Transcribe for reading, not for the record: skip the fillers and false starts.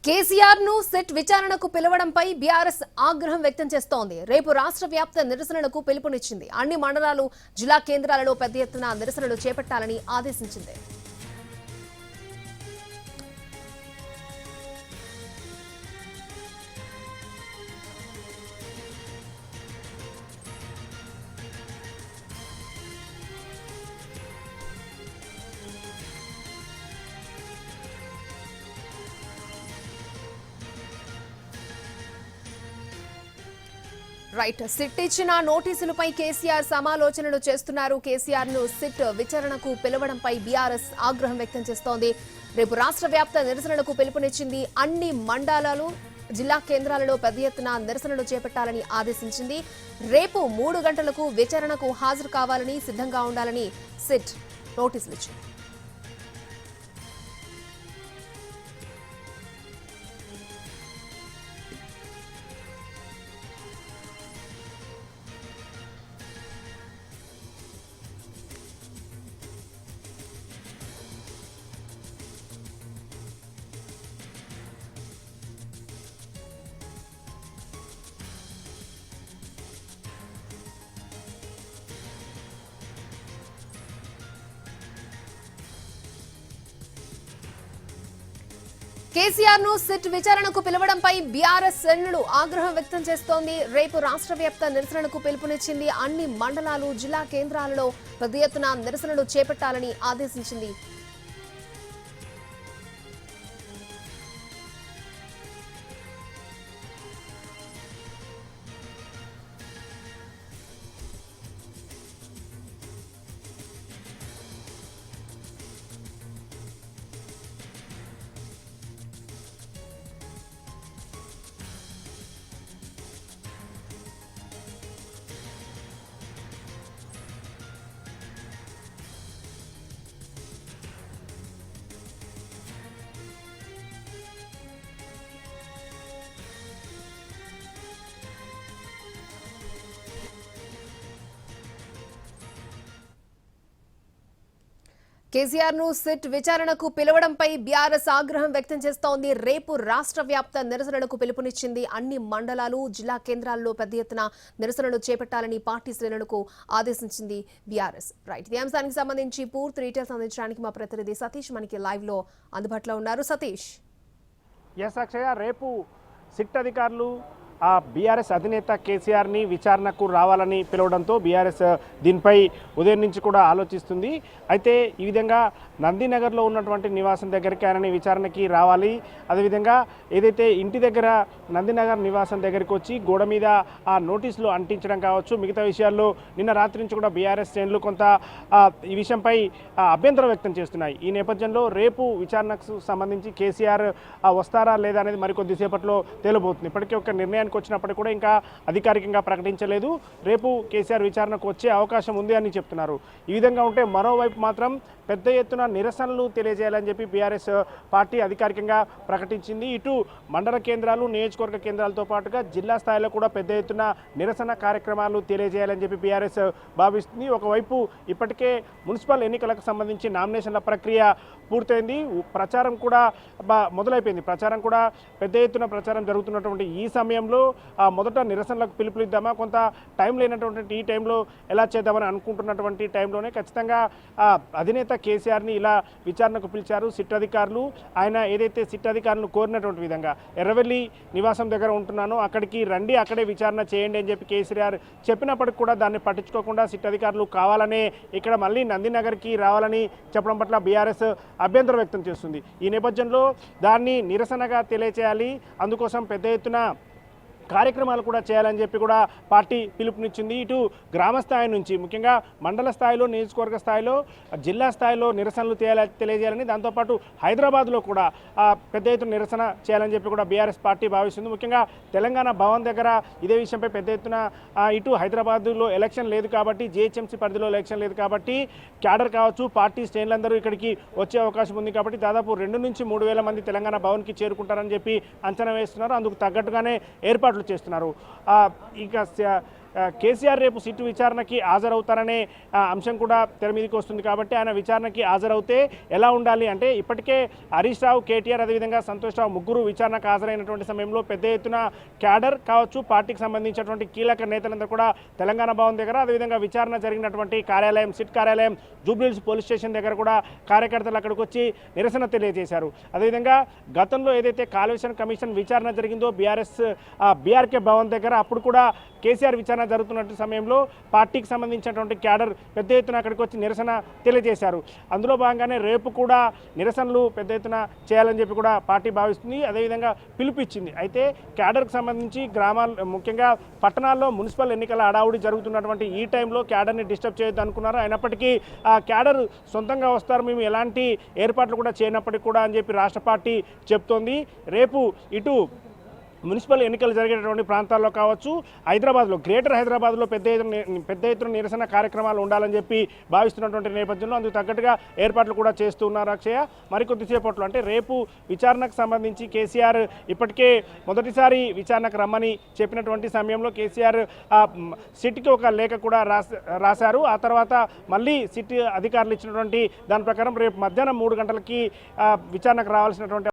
కేసీఆర్ ను సెట్ విచారణకు పిలవడంపై బీఆర్ఎస్ ఆగ్రహం వ్యక్తం చేస్తోంది. రేపు రాష్ట్ర వ్యాప్త నిరసనలకు పిలుపునిచ్చింది. అన్ని మండలాలు, జిల్లా కేంద్రాలలో పెద్ద ఎత్తున నిరసనలు చేపట్టాలని ఆదేశించింది. రైట్, సిట్ ఇచ్చిన నోటీసులపై కేసీఆర్ సమాలోచనలు చేస్తున్నారు. కేసీఆర్ ను సిట్ విచారణకు పిలవడంపై బీఆర్ఎస్ ఆగ్రహం వ్యక్తం చేస్తోంది. రేపు రాష్ట్ర వ్యాప్త నిరసనలకు పిలుపునిచ్చింది. అన్ని మండలాలు, జిల్లా కేంద్రాలలో పెద్ద ఎత్తున నిరసనలు చేపట్టాలని ఆదేశించింది. రేపు 3 గంటలకు విచారణకు హాజరు కావాలని, సిద్ధంగా ఉండాలని సిట్ నోటీసులు ఇచ్చింది. కేసీఆర్ ను సిట్ విచారణకు పిలవడంపై బీఆర్ఎస్ శ్రేణులు ఆగ్రహం వ్యక్తం చేస్తోంది. రేపు రాష్ట్ర వ్యాప్త నిరసనలకు పిలుపునిచ్చింది. అన్ని మండలాలు, జిల్లా కేంద్రాలలో పెద్ద ఎత్తున నిరసనలు చేపట్టాలని ఆదేశించింది. కేసీఆర్ ను సిట్ విచారణకు పిలవడంపై బీఆర్ఎస్ ఆగ్రహం వ్యక్తం చేస్తోంది. రేపు రాష్ట్ర వ్యాప్త నిరసనలకు పిలుపునిచ్చింది. అన్ని మండలాలు, జిల్లా కేంద్రాల్లో పెద్ద ఎత్తున నిరసనలు చేపట్టాలని పార్టీ శ్రేణులకు ఆదేశించింది బీఆర్ఎస్. రైట్, ఈ అంశానికి సంబంధించి పూర్తి డీటెయిల్స్ అందించడానికి మా ప్రతినిధి సతీష్ మనకి లైవ్ లో అందుబాటులో ఉన్నారు. సతీష్. ఎస్ అక్షయ, రేపు సిట్ అధికారులు బీఆర్ఎస్ అధినేత కేసీఆర్ని విచారణకు రావాలని పిలవడంతో బీఆర్ఎస్ దీనిపై ఉదయం నుంచి కూడా ఆలోచిస్తుంది. అయితే ఈ విధంగా నందినగర్లో ఉన్నటువంటి నివాసం దగ్గరికి ఆయనని విచారణకి రావాలి. అదేవిధంగా ఏదైతే ఇంటి దగ్గర నందినగర్ నివాసం దగ్గరికి వచ్చి గోడ మీద ఆ నోటీసులు అంటించడం కావచ్చు, మిగతా విషయాల్లో నిన్న రాత్రి నుంచి కూడా బీఆర్ఎస్ శ్రేణులు కొంత ఈ విషయంపై అభ్యంతరం వ్యక్తం చేస్తున్నాయి. ఈ నేపథ్యంలో రేపు విచారణకు సంబంధించి కేసీఆర్ వస్తారా లేదా అనేది మరికొద్దిసేపట్లో తేలబోతుంది. ఇప్పటికే ఒక నిర్ణయానికి వచ్చినప్పటికీ కూడా ఇంకా అధికారికంగా ప్రకటించలేదు. రేపు కేసీఆర్ విచారణకు వచ్చే అవకాశం ఉంది అని చెప్తున్నారు. ఈ విధంగా ఉంటే మరోవైపు మాత్రం పెద్ద ఎత్తున నిరసనలు తెలియజేయాలని చెప్పి బీఆర్ఎస్ పార్టీ అధికారికంగా ప్రకటించింది. ఇటు మండల కేంద్రాలు, నియోజకవర్గ కేంద్రాలతో పాటుగా జిల్లా స్థాయిలో కూడా పెద్ద ఎత్తున నిరసన కార్యక్రమాలు తెలియజేయాలని చెప్పి బీఆర్ఎస్ భావిస్తుంది. ఒకవైపు ఇప్పటికే మున్సిపల్ ఎన్నికలకు సంబంధించి నామినేషన్ల ప్రక్రియ పూర్తయింది. ప్రచారం కూడా మొదలైపోయింది. ప్రచారం కూడా పెద్ద ఎత్తున ప్రచారం జరుగుతున్నటువంటి ఈ సమయంలో మొదట నిరసనలకు పిలుపునిద్దామా, కొంత టైం లేనటువంటి ఈ టైంలో ఎలా చేద్దామని అనుకుంటున్నటువంటి టైంలోనే ఖచ్చితంగా అధినేత కేసీఆర్ని ఇలా విచారణకు పిలిచారు సిట్ అధికారులు. ఆయన ఏదైతే సిట్ అధికారులను కోరినటువంటి విధంగా ఎర్రవెల్లి నివాసం దగ్గర ఉంటున్నానో అక్కడికి రండి, అక్కడే విచారణ చేయండి అని చెప్పి కేసీఆర్ చెప్పినప్పటికీ కూడా దాన్ని పట్టించుకోకుండా సిట్ అధికారులు కావాలనే ఇక్కడ మళ్ళీ నందినగర్కి రావాలని చెప్పడం పట్ల బీఆర్ఎస్ అభ్యంతరం వ్యక్తం చేస్తుంది. ఈ నేపథ్యంలో దాన్ని నిరసనగా తెలియచేయాలి, అందుకోసం పెద్ద ఎత్తున కార్యక్రమాలు కూడా చేయాలని చెప్పి కూడా పార్టీ పిలుపునిచ్చింది. ఇటు గ్రామ స్థాయి నుంచి ముఖ్యంగా మండల స్థాయిలో, నియోజకవర్గ స్థాయిలో, జిల్లా స్థాయిలో నిరసనలు తెలియజేయాలని, దాంతోపాటు హైదరాబాద్లో కూడా పెద్ద ఎత్తున నిరసన చేయాలని చెప్పి కూడా బీఆర్ఎస్ పార్టీ భావిస్తుంది. ముఖ్యంగా తెలంగాణ భవన్ దగ్గర ఇదే విషయంపై పెద్ద ఎత్తున ఇటు హైదరాబాద్లో ఎలక్షన్ లేదు కాబట్టి, జిహెచ్ఎంసీ పరిధిలో ఎలక్షన్ లేదు కాబట్టి క్యాడర్ కావచ్చు, పార్టీ శ్రేణులందరూ ఇక్కడికి వచ్చే అవకాశం ఉంది కాబట్టి దాదాపు 2 నుంచి 3 వేల మంది తెలంగాణ భవన్కి చేరుకుంటారని చెప్పి అంచనా వేస్తున్నారు. అందుకు తగ్గట్టుగానే ఏర్పాట్లు చేస్తున్నారు. ఇక కేసీఆర్ రేపు సిట్ విచారణకి హాజరవుతారనే అంశం కూడా తెర మీదకి వస్తుంది కాబట్టి ఆయన విచారణకి హాజరవుతే ఎలా ఉండాలి అంటే ఇప్పటికే హరీష్ రావు, కేటీఆర్ అదేవిధంగా సంతోష్ రావు ముగ్గురు విచారణకు హాజరైనటువంటి సమయంలో పెద్ద ఎత్తున క్యాడర్ కావచ్చు, పార్టీకి సంబంధించినటువంటి కీలక నేతలందరూ కూడా తెలంగాణ భవన్ దగ్గర అదేవిధంగా విచారణ జరిగినటువంటి కార్యాలయం సిట్ కార్యాలయం జూబ్లీహిల్స్ పోలీస్ స్టేషన్ దగ్గర కూడా కార్యకర్తలు అక్కడికి వచ్చి నిరసన తెలియజేశారు. అదేవిధంగా గతంలో ఏదైతే కాళేశ్వరం కమిషన్ విచారణ జరిగిందో బీఆర్కే భవన్ దగ్గర అప్పుడు కూడా కేసీఆర్ విచారణ జరుగుతున్న సమయంలో పార్టీకి సంబంధించినటువంటి క్యాడర్ పెద్ద ఎత్తున అక్కడికి వచ్చి నిరసన తెలియజేశారు. అందులో భాగంగానే రేపు కూడా నిరసనలు పెద్ద ఎత్తున చేయాలని చెప్పి కూడా పార్టీ భావిస్తుంది, అదేవిధంగా పిలుపిచ్చింది. అయితే క్యాడర్కి సంబంధించి గ్రామాలు ముఖ్యంగా పట్టణాల్లో మున్సిపల్ ఎన్నికల హడావుడి జరుగుతున్నటువంటి ఈ టైంలో క్యాడర్ని డిస్టర్బ్ చేయొద్దు అనుకున్నారు. అయినప్పటికీ ఆ క్యాడర్ సొంతంగా వస్తారు, మేము ఎలాంటి ఏర్పాట్లు కూడా చేయనప్పటికీ కూడా అని చెప్పి రాష్ట్ర పార్టీ చెప్తోంది. రేపు ఇటు మున్సిపల్ ఎన్నికలు జరిగేటటువంటి ప్రాంతాల్లో కావచ్చు, హైదరాబాద్లో గ్రేటర్ హైదరాబాద్లో పెద్ద ఎత్తున నిరసన కార్యక్రమాలు ఉండాలని చెప్పి భావిస్తున్నటువంటి నేపథ్యంలో అందుకు తగ్గట్టుగా ఏర్పాట్లు కూడా చేస్తూ ఉన్నారు అక్షయ. మరికొద్దిసేపట్లో అంటే రేపు విచారణకు సంబంధించి కేసీఆర్ ఇప్పటికే మొదటిసారి విచారణకు రమ్మని చెప్పినటువంటి సమయంలో కేసీఆర్ సిట్కి ఒక లేఖ కూడా రాశారు. ఆ తర్వాత మళ్ళీ సిట్ అధికారులు ఇచ్చినటువంటి దాని ప్రకారం రేపు మధ్యాహ్నం 3 గంటలకి విచారణకు రావాల్సినటువంటి